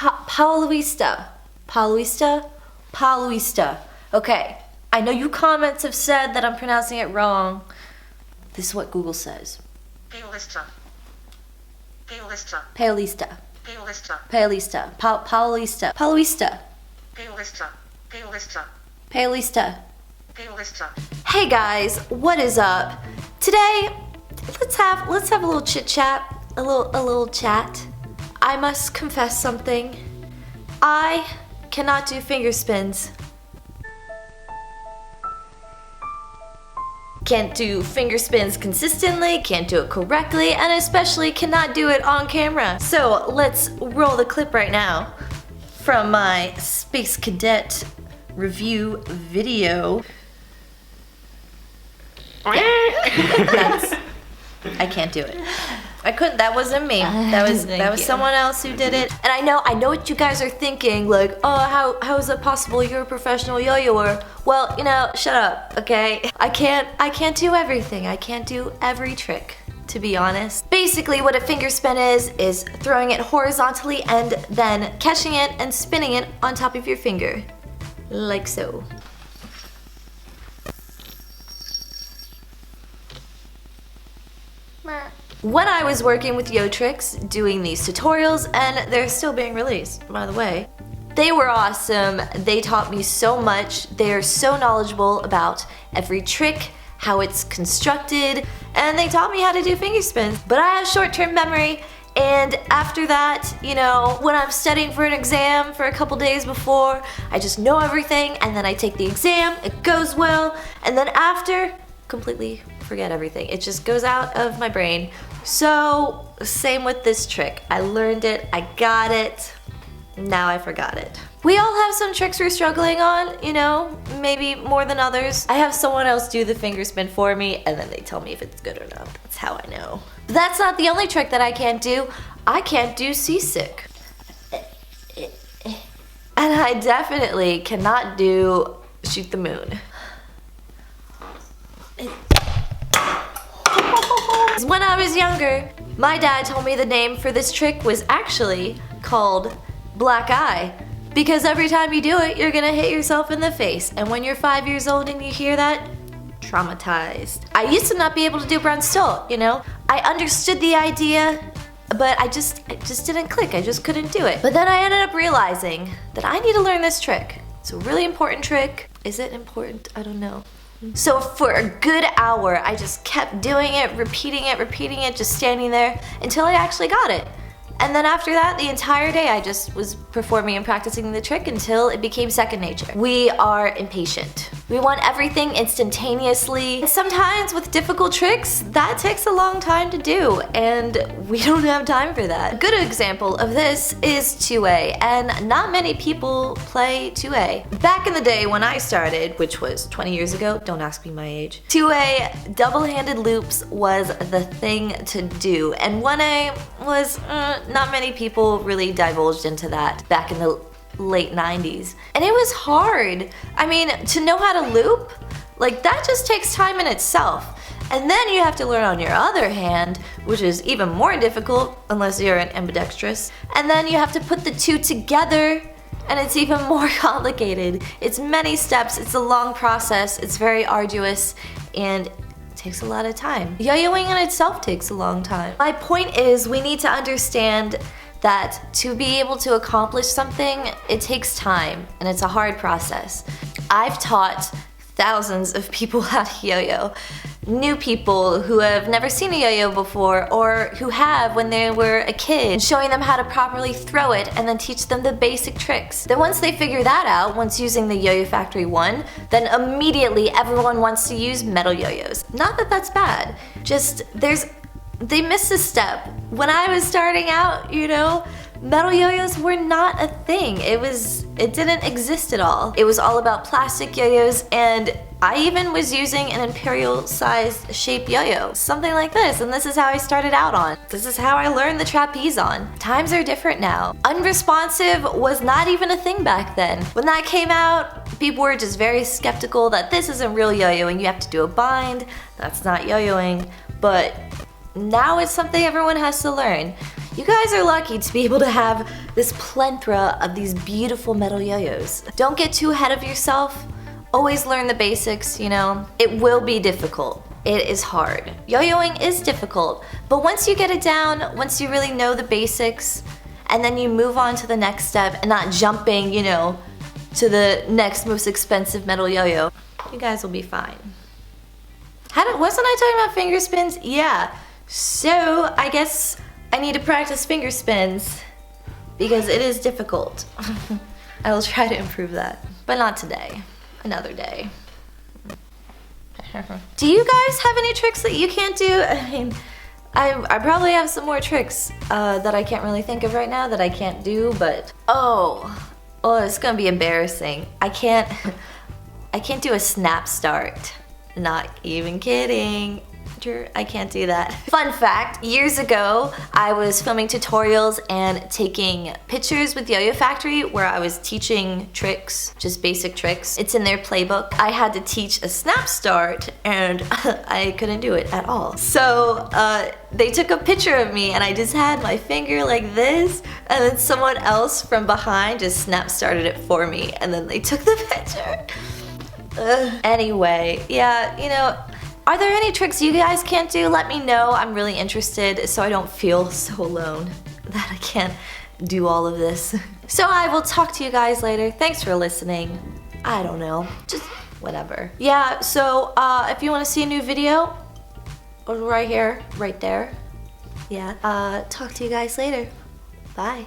Paulista. Paulista? Paulista. Okay, I know you comments have said that I'm pronouncing it wrong. This is what Google says. Paulista. Paulista. Paulista. Paulista. Paulista. Paulista. Paulista. Paulista. Paulista. Paulista. Paulista. Hey guys, what is up? Today, let's have a little chit chat, a little chat. I must confess something. I cannot do finger spins. Can't do finger spins consistently, can't do it correctly, and especially cannot do it on camera. So let's roll the clip right now from my Space Cadet review video. I can't do it. I couldn't. That wasn't me. That was someone else who did it. And I know what you guys are thinking. Like, oh, how is it possible you're a professional yo-yoer? Well, shut up, okay? I can't do everything. I can't do every trick, to be honest. Basically, what a finger spin is throwing it horizontally and then catching it and spinning it on top of your finger, like so. When I was working with YoTricks, doing these tutorials, and they're still being released, by the way, they were awesome. They taught me so much. They're so knowledgeable about every trick, how it's constructed, and they taught me how to do finger spins. But I have short-term memory, and after that, when I'm studying for an exam for a couple days before, I just know everything, and then I take the exam, it goes well, and then after, completely forget everything. It just goes out of my brain. So, same with this trick. I learned it, I got it, now I forgot it. We all have some tricks we're struggling on, maybe more than others. I have someone else do the finger spin for me, and then they tell me if it's good or not. That's how I know. But that's not the only trick that I can't do. I can't do seasick. And I definitely cannot do shoot the moon. When I was younger, my dad told me the name for this trick was actually called black eye, because every time you do it, you're gonna hit yourself in the face. And when you're 5 years old and you hear that, traumatized. I used to not be able to do Brent Still, I understood the idea, but it just didn't click. I just couldn't do it. But then I ended up realizing that I need to learn this trick. It's a really important trick. Is it important? I don't know. So for a good hour, I just kept doing it, repeating it, just standing there until I actually got it. And then after that, the entire day I just was performing and practicing the trick until it became second nature. We are impatient. We want everything instantaneously. Sometimes with difficult tricks, that takes a long time to do, and we don't have time for that. A good example of this is 2A, and not many people play 2A. Back in the day when I started, which was 20 years ago, don't ask me my age, 2A double-handed loops was the thing to do, and 1A was not many people really divulged into that back in the late 90s. And it was hard. I mean, to know how to loop, that just takes time in itself. And then you have to learn on your other hand, which is even more difficult unless you're an ambidextrous. And then you have to put the two together, and it's even more complicated. It's many steps, it's a long process, it's very arduous, and it takes a lot of time. Yo-yoing in itself takes a long time. My point is, we need to understand that to be able to accomplish something, it takes time, and it's a hard process. I've taught thousands of people how to yo-yo. New people who have never seen a yo-yo before, or who have when they were a kid, showing them how to properly throw it and then teach them the basic tricks. Then once they figure that out, once using the Yo-Yo Factory 1, then immediately everyone wants to use metal yo-yos. Not that that's bad, just they missed a step. When I was starting out, metal yo-yos were not a thing. It didn't exist at all. It was all about plastic yo-yos, and I even was using an imperial-sized shape yo-yo. Something like this, and this is how I started out on. This is how I learned the trapeze on. Times are different now. Unresponsive was not even a thing back then. When that came out, people were just very skeptical that this isn't real yo-yoing. You have to do a bind. That's not yo-yoing. But now it's something everyone has to learn. You guys are lucky to be able to have this plethora of these beautiful metal yo-yos. Don't get too ahead of yourself. Always learn the basics, you know. It will be difficult. It is hard. Yo-yoing is difficult, but once you get it down, once you really know the basics, and then you move on to the next step and not jumping, you know, to the next most expensive metal yo-yo, you guys will be fine. Wasn't I talking about finger spins? Yeah. So I guess I need to practice finger spins because it is difficult. I will try to improve that, but not today. Another day. Do you guys have any tricks that you can't do? I mean, I probably have some more tricks that I can't really think of right now that I can't do, but oh, it's gonna be embarrassing. I can't do a snap start. Not even kidding. I can't do that. Fun fact, years ago, I was filming tutorials and taking pictures with Yo-Yo Factory where I was teaching tricks, just basic tricks. It's in their playbook. I had to teach a snap start and I couldn't do it at all. So they took a picture of me and I just had my finger like this and then someone else from behind just snap started it for me and then they took the picture. Anyway, yeah, you know, are there any tricks you guys can't do? Let me know. I'm really interested so I don't feel so alone that I can't do all of this. So I will talk to you guys later. Thanks for listening. I don't know, just whatever. Yeah, so if you want to see a new video, right here, right there. Yeah, talk to you guys later. Bye.